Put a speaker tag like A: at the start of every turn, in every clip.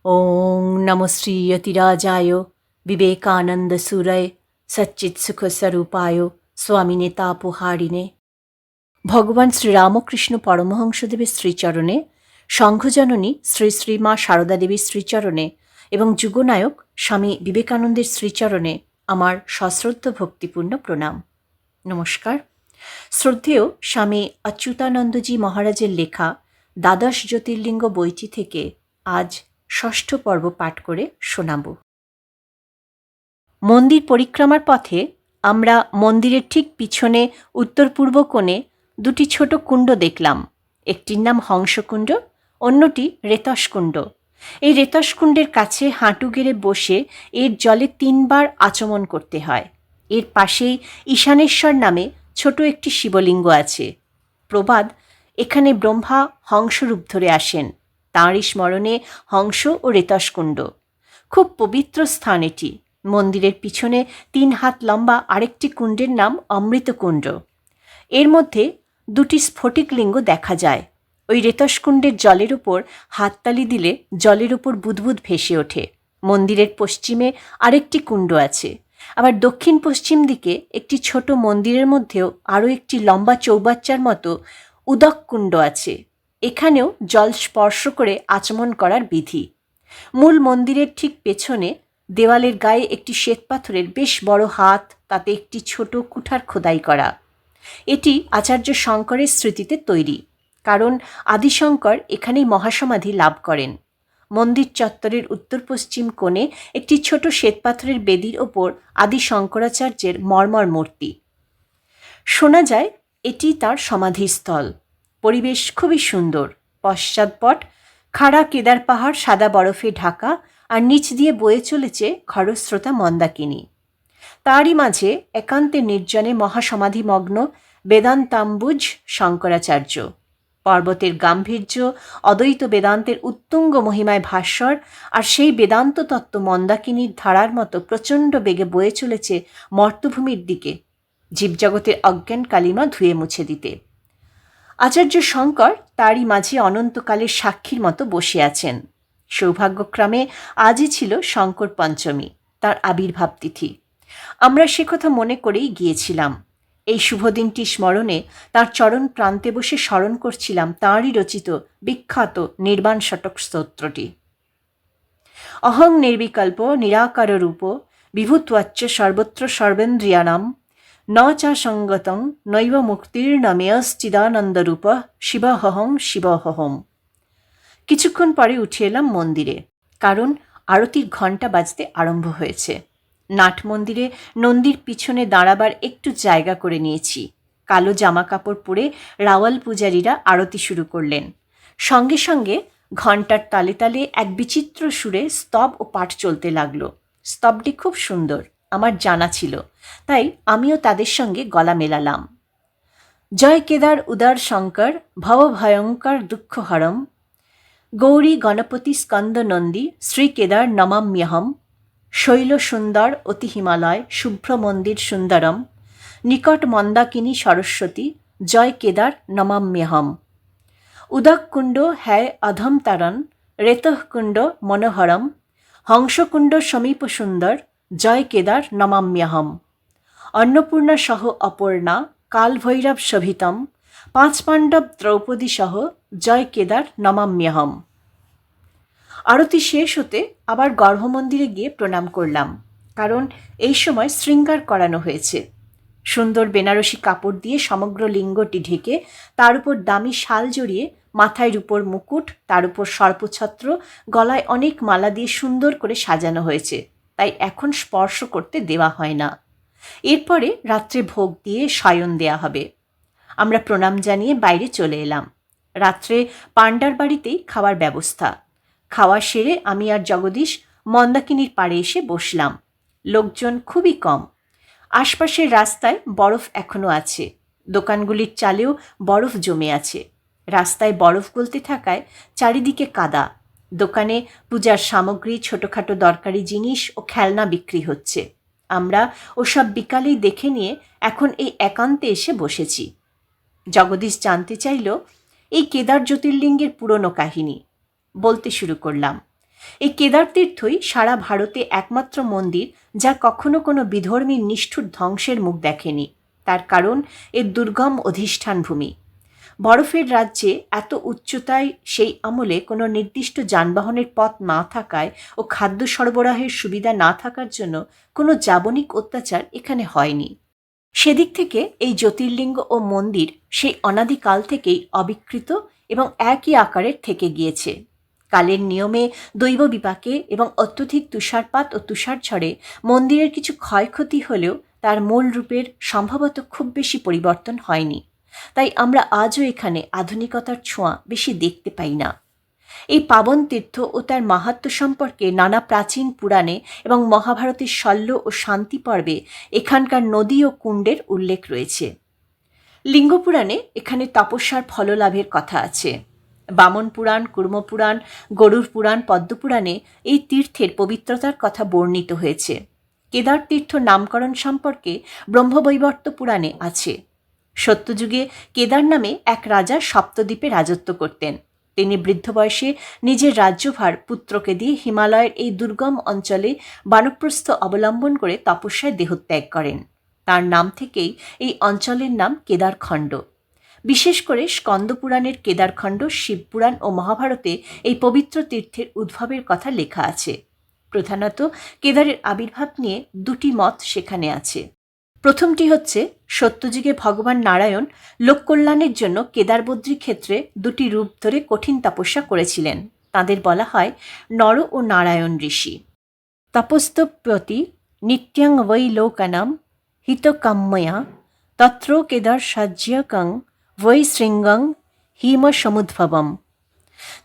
A: ওং নমঃ শ্রী যতিরাজায় বিবেকানন্দসুরয় সচ্চিৎসুখস্বরূপায় স্বামিনে তাপহারিণে। ভগবান শ্রীরামকৃষ্ণ পরমহংসদেবের শ্রীচরণে, সংঘজননী শ্রী শ্রী মা সারদা দেবীর শ্রীচরণে এবং যুগনায়ক স্বামী বিবেকানন্দের শ্রীচরণে আমার সশ্রদ্ধ ভক্তিপূর্ণ প্রণাম। নমস্কার। শ্রদ্ধেয় স্বামী অচ্যুতানন্দজি মহারাজের লেখা দ্বাদশ জ্যোতির্লিঙ্গ বইটি থেকে আজ ষষ্ঠ পর্ব পাঠ করে শোনাব। মন্দির পরিক্রমার পথে আমরা মন্দিরের ঠিক পিছনে উত্তর পূর্ব কোণে দুটি ছোট কুণ্ড দেখলাম। একটির নাম হংসকুণ্ড, অন্যটি রেতসকুণ্ড। এই রেতসকুণ্ডের কাছে হাঁটু গেড়ে বসে এর জলে 3 বার আচমন করতে হয়। এর পাশেই ঈশানেশ্বর নামে ছোট একটি শিবলিঙ্গ আছে। প্রবাদ, এখানে ব্রহ্মা হংসরূপ ধরে আসেন। তাঁরই স্মরণে হংস ও রেতসকুণ্ড। খুব পবিত্র স্থান এটি। মন্দিরের পিছনে 3 হাত লম্বা আরেকটি কুণ্ডের নাম অমৃতকুণ্ড। এর মধ্যে 2টি স্ফটিকলিঙ্গ দেখা যায়। ওই রেতসকুণ্ডের জলের উপর হাততালি দিলে জলের উপর বুদবুদ ভেসে ওঠে। মন্দিরের পশ্চিমে আরেকটি কুণ্ড আছে। আবার দক্ষিণ পশ্চিম দিকে একটি ছোট মন্দিরের মধ্যেও আরও একটি লম্বা চৌবাচ্চার মতো উদক কুণ্ড আছে। এখানেও জল স্পর্শ করে আচমন করার বিধি। মূল মন্দিরের ঠিক পেছনে দেওয়ালের গায়ে একটি শ্বেতপাথরের বেশ বড় হাত, তাতে একটি ছোট কুঠার খোদাই করা। এটি আচার্য শঙ্করের স্মৃতিতে তৈরি, কারণ আদিশঙ্কর এখানেই মহাসমাধি লাভ করেন। মন্দির চত্বরের উত্তর পশ্চিম কোণে একটি ছোট শ্বেতপাথরের বেদির ওপর আদি শঙ্করাচার্যের মর্মর মূর্তি। শোনা যায় এটি তার সমাধিস্থল। পরিবেশ খুবই সুন্দর। পশ্চাৎপট খাড়া কেদার পাহাড় সাদা বরফে ঢাকা, আর নিচ দিয়ে বয়ে চলেছে খরস্রোতা মন্দাকিনী। তারই মাঝে একান্তে নির্জনে মহাসমাধিমগ্ন বেদান্তাম্বুজ শঙ্করাচার্য। পর্বতের গাম্ভীর্য, অদ্বৈত বেদান্তের উত্তুঙ্গ মহিমায় ভাস্বর, আর সেই বেদান্ত তত্ত্ব মন্দাকিনীর ধারার মতো প্রচণ্ড বেগে বয়ে চলেছে মর্তভূমির দিকে, জীবজগতের অজ্ঞান কালিমা ধুয়ে মুছে দিতে। আচার্য শঙ্কর তারই মাঝে অনন্তকালের সাক্ষীর মতো বসে আছেন। সৌভাগ্যক্রমে আজই ছিল শঙ্কর পঞ্চমী, তার আবির্ভাব তিথি। আমরা সে কথা মনে করেই গিয়েছিলাম। এই শুভ দিনটি স্মরণে তাঁর চরণ প্রান্তে বসে স্মরণ করছিলাম তাঁরই রচিত বিখ্যাত নির্বাণ শতক স্তোত্রটি। অহং নির্বিকল্প নিরাকার রূপ বিভূত্বাচ্চ সর্বত্র সর্বেন্দ্রিয়ানাম ন চা সঙ্গতং নৈব মুক্তির্নমেয়শ্চিদানন্দরূপ শিবহহং শিবহহম। কিছুক্ষণ পরে উঠে এলাম মন্দিরে, কারণ আরতির ঘণ্টা বাজতে আরম্ভ হয়েছে। নাট মন্দিরে নন্দীর পিছনে দাঁড়াবার একটু জায়গা করে নিয়েছি। কালো জামা কাপড় পরে রাওয়াল পূজারীরা আরতি শুরু করলেন। সঙ্গে সঙ্গে ঘণ্টার তালে তালে এক বিচিত্র সুরে স্তব ও পাঠ চলতে লাগলো। স্তবটি খুব সুন্দর, আমার জানা ছিল, তাই আমিও তাদের সঙ্গে গলা মেলালাম। জয় কেদার উদার শঙ্কর ভব ভয়ঙ্কর দুঃখহরম গৌরী গণপতি স্কন্দ নন্দী শ্রী কেদার নমাম্যহম শৈল সুন্দর অতি হিমালয় শুভ্র মন্দির সুন্দরম নিকট মন্দাকিনী সরস্বতী জয় কেদার নমাম্যহম উদককুণ্ড হ্যায় অধম তারণ রেতঃকুণ্ড মনোহরম হংসকুণ্ড সমীপ সুন্দর জয় কেদার নমাম্যহম অন্নপূর্ণা সহ অপর্ণা কালভৈরব শোভিতম 5 পাণ্ডব দ্রৌপদী সহ জয় কেদার নমাম্যহম। আরতি শেষ হতে আবার গর্ভমন্দিরে গিয়ে প্রণাম করলাম, কারণ এই সময় শৃঙ্গার করানো হয়েছে। সুন্দর বেনারসি কাপড় দিয়ে সমগ্র লিঙ্গটি ঢেকে, তার উপর দামি শাল জড়িয়ে, মাথায় রূপোর মুকুট, তার উপর সর্পছত্র, গলায় অনেক মালা দিয়ে সুন্দর করে সাজানো হয়েছে, তাই এখন স্পর্শ করতে দেওয়া হয় না। এরপরে রাত্রে ভোগ দিয়ে শয়ন দেয়া হবে। আমরা প্রণাম জানিয়ে বাইরে চলে এলাম। রাত্রে পাণ্ডার বাড়িতেই খাওয়ার ব্যবস্থা। খাওয়া সেরে আমি আর জগদীশ মন্দাকিনীর পাড়ে এসে বসলাম। লোকজন খুবই কম। আশপাশের রাস্তায় বরফ এখনো আছে। দোকানগুলির চালেও বরফ জমে আছে। রাস্তায় বরফ গলতে থাকায় চারিদিকে কাদা। দোকানে পূজার সামগ্রী, ছোটোখাটো দরকারি জিনিস ও খেলনা বিক্রি হচ্ছে। আমরা ওসব বিকালেই দেখে নিয়ে এখন এই একান্তে এসে বসেছি। জগদীশ জানতে চাইল এই কেদার জ্যোতির্লিঙ্গের পুরনো কাহিনী। বলতে শুরু করলাম। এই কেদার তীর্থই সারা ভারতে একমাত্র মন্দির যা কখনো কোনো বিধর্মীর নিষ্ঠুর ধ্বংসের মুখ দেখেনি। তার কারণ এর দুর্গম অধিষ্ঠান ভূমি। বরফের রাজ্যে এত উচ্চতায় সেই আমলে কোনো নির্দিষ্ট যানবাহনের পথ না থাকায় ও খাদ্য সরবরাহের সুবিধা না থাকার জন্য কোনো যাবনিক অত্যাচার এখানে হয়নি। সেদিক থেকে এই জ্যোতির্লিঙ্গ ও মন্দির সেই অনাদিকাল থেকেই অবিকৃত এবং একই আকারের থেকে গিয়েছে। কালের নিয়মে দৈব বিপাকে এবং অত্যধিক তুষারপাত ও তুষারঝড়ে মন্দিরের কিছু ক্ষয়ক্ষতি হলেও তার মূল রূপের সম্ভবত খুব বেশি পরিবর্তন হয়নি। তাই আমরা আজও এখানে আধুনিকতার ছোঁয়া বেশি দেখতে পাই না। এই পাবন তীর্থ ও তার মাহাত্ম্য সম্পর্কে নানা প্রাচীন পুরাণে এবং মহাভারতের শল্য ও শান্তি পর্বে এখানকার নদী ও কুণ্ডের উল্লেখ রয়েছে। লিঙ্গপুরাণে এখানে তপস্যার ফললাভের কথা আছে। বামন পুরাণ, কুর্মপুরাণ, গরুড় পুরাণ, পদ্মপুরাণে এই তীর্থের পবিত্রতার কথা বর্ণিত হয়েছে। কেদার তীর্থ নামকরণ সম্পর্কে ব্রহ্মবৈবর্ত পুরাণে আছে। সত্যযুগে কেদার নামে এক রাজা সপ্তদ্বীপে রাজত্ব করতেন। তিনি বৃদ্ধ বয়সে নিজের রাজ্যভার পুত্রকে দিয়ে হিমালয়ের এই দুর্গম অঞ্চলে বানপ্রস্থ অবলম্বন করে তপস্যায় দেহত্যাগ করেন। তার নাম থেকেই এই অঞ্চলের নাম কেদারখণ্ড। বিশেষ করে স্কন্দপুরাণের কেদারখণ্ড, শিবপুরাণ ও মহাভারতে এই পবিত্র তীর্থের উদ্ভবের কথা লেখা আছে। প্রধানত কেদারের আবির্ভাব নিয়ে দুটি মত সেখানে আছে। প্রথমটি হচ্ছে, সত্যযুগে ভগবান নারায়ণ লোককল্যাণের জন্য কেদারবদ্রী ক্ষেত্রে দুটি রূপ ধরে কঠিন তপস্যা করেছিলেন। তাদের বলা হয় নর ও নারায়ণ ঋষি। তপস্তপ্যতি নিত্যং বৈ লোকানাম হিতকাম্যয়া তত্র কেদার সাজ্যকং বৈ শৃঙ্গং হিম সমুদ্ভবম।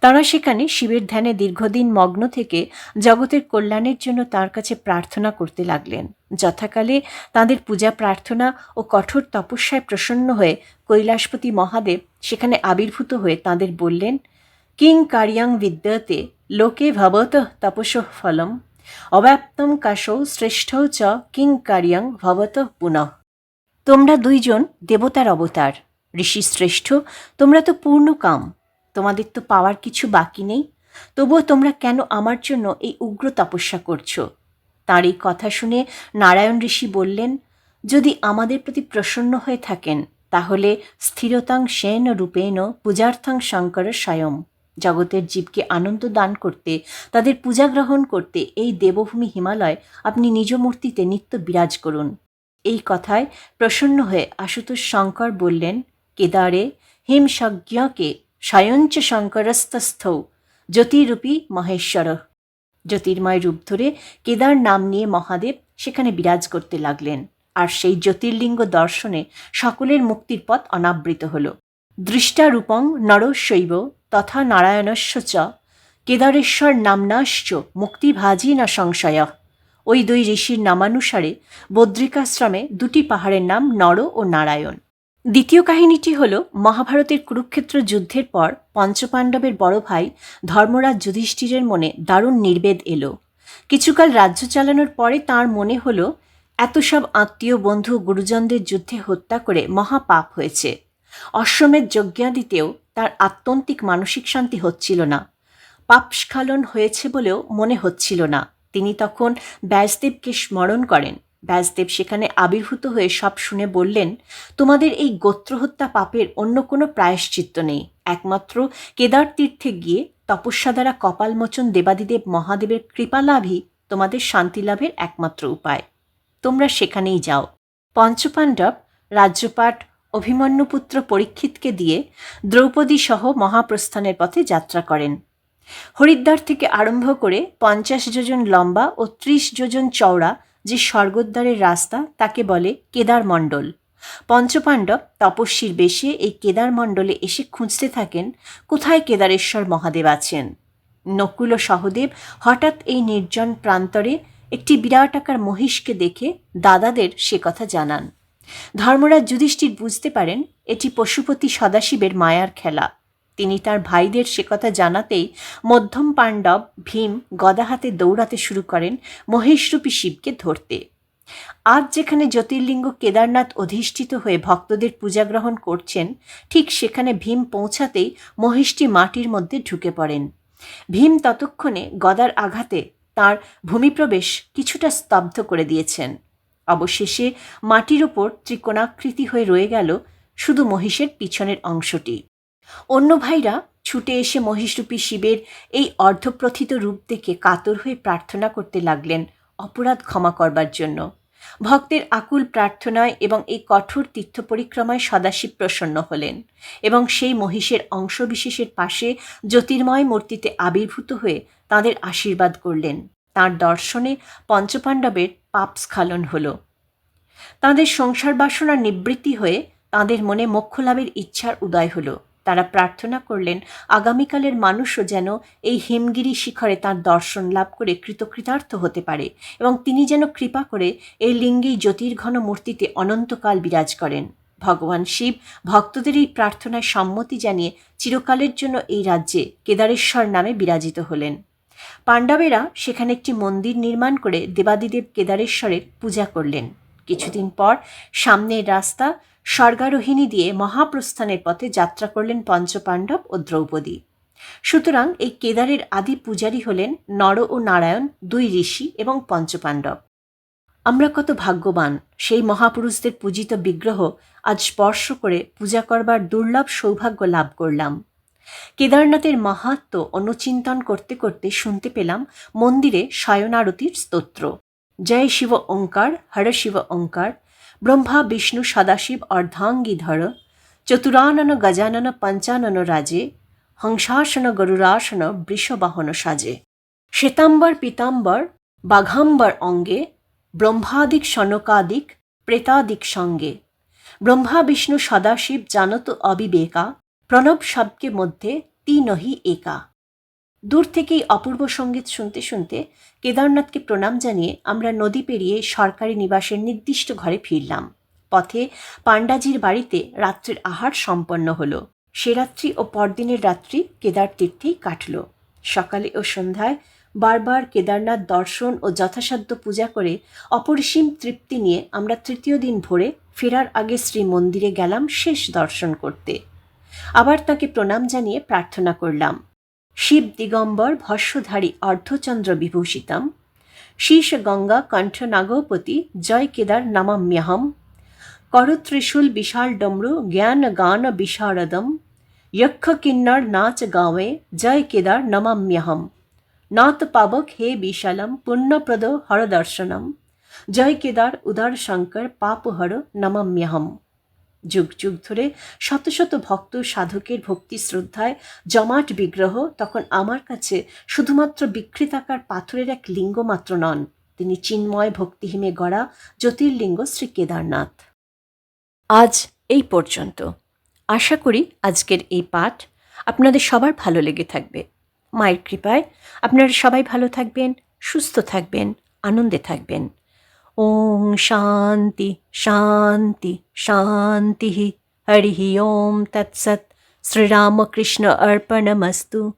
A: তারা সেখানে শিবের ধ্যানে দীর্ঘদিন মগ্ন থেকে জগতের কল্যাণের জন্য তার কাছে প্রার্থনা করতে লাগলেন। যথাকালে তাঁদের পূজা প্রার্থনা ও কঠোর তপস্যায় প্রসন্ন হয়ে কৈলাসপতি মহাদেব সেখানে আবির্ভূত হয়ে তাঁদের বললেন, কিং কার্যাং বিদ্যতে লোকে ভবতঃ তপসঃ ফলম অব্যাপ্তম কাশৌ শ্রেষ্ঠৌ চ কিং কার্যাং ভবতঃ পুনঃ। তোমরা দুইজন দেবতার অবতার, ঋষি শ্রেষ্ঠ, তোমরা তো পূর্ণ কাম, তোমাদের তো পাওয়ার কিছু বাকি নেই, তবুও তোমরা কেন আমার জন্য এই উগ্র তপস্যা করছো? তাঁর এই কথা শুনে নারায়ণ ঋষি বললেন, যদি আমাদের প্রতি প্রসন্ন হয়ে থাকেন তাহলে স্থিরতাং সেন রূপেণ পূজার্থাং শঙ্কর স্বয়ং। জগতের জীবকে আনন্দ দান করতে, তাদের পূজা গ্রহণ করতে এই দেবভূমি হিমালয় আপনি নিজ মূর্তিতে নিত্য বিরাজ করুন। এই কথায় প্রসন্ন হয়ে আশুতোষ শঙ্কর বললেন, কেদারে হিমসজ্ঞকে স্বয়ঞ্চ শঙ্করস্তস্থৌ জ্যোতিরূপী মহেশ্বর। জ্যোতির্ময় রূপ ধরে কেদার নাম নিয়ে মহাদেব সেখানে বিরাজ করতে লাগলেন। আর সেই জ্যোতির্লিঙ্গ দর্শনে সকলের মুক্তির পথ অনাবৃত হল। দৃষ্টারূপং নরশৈব তথা নারায়ণস্য চ কেদারেশ্বর নামনাশ্চ মুক্তিভাজি না সংশয়। ওই দুই ঋষির নামানুসারে বদ্রিকাশ্রমে দুটি পাহাড়ের নাম নর ও নারায়ণ। দ্বিতীয় কাহিনীটি হল, মহাভারতের কুরুক্ষেত্র যুদ্ধের পর পঞ্চপাণ্ডবের বড় ভাই ধর্মরাজ যুধিষ্ঠিরের মনে দারুণ নির্বেদ এলো। কিছুকাল রাজ্য চালানোর পরে তাঁর মনে হলো, এত সব আত্মীয় বন্ধু গুরুজনদের যুদ্ধে হত্যা করে মহাপাপ হয়েছে। অশ্বমেধ যজ্ঞাদিতেও তার আত্যন্তিক মানসিক শান্তি হচ্ছিল না। পাপস্খলন হয়েছে বলেও মনে হচ্ছিল না। তিনি তখন ব্যাসদেবকে স্মরণ করেন। ব্যাসদেব সেখানে আবির্ভূত হয়ে সব শুনে বললেন, তোমাদের এই গোত্রহত্যা পাপের অন্য কোনো প্রায়শ্চিত্ত নেই। একমাত্র কেদার তীর্থে গিয়ে তপস্যা দ্বারা কপালমোচন দেবাদিদেব মহাদেবের কৃপালাভই তোমাদের শান্তি লাভের একমাত্র উপায়। তোমরা সেখানেই যাও। পঞ্চপাণ্ডব রাজ্যপাট অভিমন্যুপুত্র পরীক্ষিতকে দিয়ে দ্রৌপদী সহ মহাপ্রস্থানের পথে যাত্রা করেন। হরিদ্বার থেকে আরম্ভ করে 50 যোজন লম্বা ও 30 যোজন চওড়া যে স্বর্গদ্বারের রাস্তা তাকে বলে কেদারমণ্ডল। পঞ্চপাণ্ডব তপস্বীর বেশে এই কেদারমণ্ডলে এসে খুঁজতে থাকেন কোথায় কেদারেশ্বর মহাদেব আছেন। নকুল ও সহদেব হঠাৎ এই নির্জন প্রান্তরে একটি বিরাটাকার মহিষকে দেখে দাদাদের সে কথা জানান। ধর্মরাজ যুধিষ্ঠির বুঝতে পারেন এটি পশুপতি সদাশিবের মায়ার খেলা। তিনি তার ভাইদের সে কথা জানাতেই মধ্যম পাণ্ডব ভীম গদা হাতে দৌড়াতে শুরু করেন মহেশরূপী শিবকে ধরতে। আজ যেখানে জ্যোতির্লিঙ্গ কেদারনাথ অধিষ্ঠিত হয়ে ভক্তদের পূজা গ্রহণ করছেন, ঠিক সেখানে ভীম পৌঁছাতেই মহিষটি মাটির মধ্যে ঢুকে পড়েন। ভীম ততক্ষণে গদার আঘাতে তাঁর ভূমিপ্রবেশ কিছুটা স্তব্ধ করে দিয়েছেন। অবশেষে মাটির ওপর ত্রিকোণাকৃতি হয়ে রয়ে গেল শুধু মহিষের পিছনের অংশটি। অন্য ভাইরা ছুটে এসে মহিষরূপী শিবের এই অর্ধপ্রথিত রূপ দেখে কাতর হয়ে প্রার্থনা করতে লাগলেন অপরাধ ক্ষমা করবার জন্য। ভক্তের আকুল প্রার্থনায় এবং এই কঠোর তীর্থ পরিক্রমায় সদাশিব প্রসন্ন হলেন এবং সেই মহিষের অংশবিশেষের পাশে জ্যোতির্ময় মূর্তিতে আবির্ভূত হয়ে তাঁদের আশীর্বাদ করলেন। তাঁর দর্শনে পঞ্চপাণ্ডবের পাপ স্খলন হল। তাঁদের সংসার বাসনা নিবৃত্তি হয়ে তাঁদের মনে মোক্ষলাভের ইচ্ছার উদয় হল। তারা প্রার্থনা করলেন আগামীকালের মানুষও যেন এই হিমগিরি শিখরে তাঁর দর্শন লাভ করে কৃতকৃতার্থ হতে পারে এবং তিনি যেন কৃপা করে এই লিঙ্গেই জ্যোতির্ঘন মূর্তিতে অনন্তকাল বিরাজ করেন। ভগবান শিব ভক্তদের এই প্রার্থনায় সম্মতি জানিয়ে চিরকালের জন্য এই রাজ্যে কেদারেশ্বর নামে বিরাজিত হলেন। পাণ্ডবেরা সেখানে একটি মন্দির নির্মাণ করে দেবাদিদেব কেদারেশ্বরের পূজা করলেন। কিছুদিন পর সামনের রাস্তা স্বর্গারোহিণী দিয়ে মহাপ্রস্থানের পথে যাত্রা করলেন পঞ্চপাণ্ডব ও দ্রৌপদী। সুতরাং এই কেদারের আদি পূজারী হলেন নর ও নারায়ণ, দুই ঋষি এবং পঞ্চপাণ্ডব। আমরা কত ভাগ্যবান, সেই মহাপুরুষদের পূজিত বিগ্রহ আজ স্পর্শ করে পূজা করবার দুর্লভ সৌভাগ্য লাভ করলাম। কেদারনাথের মাহাত্ম্য অনুচিন্তন করতে করতে শুনতে পেলাম মন্দিরে শয়নারতির স্তোত্র। জয় শিব ওঙ্কার, হর শিব ওঙ্কার, ব্রহ্মা বিষ্ণু সদাশিব অর্ধাঙ্গীধর, চতুরানন গজানন পঞ্চানন রাজে, হংসাসন গরুরাসন বৃষবাহন সাজে। শ্বেতাম্বর পীতাম্বর বাঘাম্বর অঙ্গে, ব্রহ্মাদিক সনকাদিক প্রেতাদিক সঙ্গে, ব্রহ্মা বিষ্ণু সদাশিব জানত অবিবেকা, প্রণব শব্দকে মধ্যে তিনহি একা। দূর থেকেই অপূর্ব সঙ্গীত শুনতে শুনতে কেদারনাথকে প্রণাম জানিয়ে আমরা নদী পেরিয়ে সরকারি নিবাসের নির্দিষ্ট ঘরে ফিরলাম। পথে পাণ্ডাজির বাড়িতে রাত্রের আহার সম্পন্ন হলো। সে রাত্রি ও পরদিনের রাত্রি কেদার তীর্থেই কাটল। সকালে ও সন্ধ্যায় বারবার কেদারনাথ দর্শন ও যথাসাধ্য পূজা করে অপরিসীম তৃপ্তি নিয়ে আমরা তৃতীয় দিন ভোরে ফেরার আগে শ্রী মন্দিরে গেলাম শেষ দর্শন করতে। আবার তাকে প্রণাম জানিয়ে প্রার্থনা করলাম। শিব দিগম্বর ভস্যধারী অর্ধচন্দ্র বিভূষিতম, শীর্ষ গঙ্গা কণ্ঠ নাগপতি, জয় কেদার নমাম্যহম, করত্রিশূল বিশাল ডমরু জ্ঞান গান বিশারদম, যক্ষ কিন্নর নাচ গাঁয়ে, জয় কেদার নমাম্যহম, নাথ পাবক হে বিশালম পুণ্যপ্রদ হর দর্শনম, জয় কেদার উদার শঙ্কর পাপহর নমাম্যহম। যুগ যুগ ধরে শত শত ভক্ত সাধকের ভক্তি শ্রদ্ধায় জমাট বিগ্রহ তখন আমার কাছে শুধুমাত্র বিকৃতাকার পাথরের এক লিঙ্গ মাত্র নন, তিনি চিন্ময় ভক্তিহিমে গড়া জ্যোতির্লিঙ্গ শ্রী কেদারনাথ। আজ এই পর্যন্ত। আশা করি আজকের এই পাঠ আপনাদের সবার ভালো লেগে থাকবে। মায়ের কৃপায় আপনারা সবাই ভালো থাকবেন, সুস্থ থাকবেন, আনন্দে থাকবেন। ওম শান্তি শান্তি শান্তি। হরি ওম তৎসৎ। শ্রীরামকৃষ্ণ অর্পণমস্তু।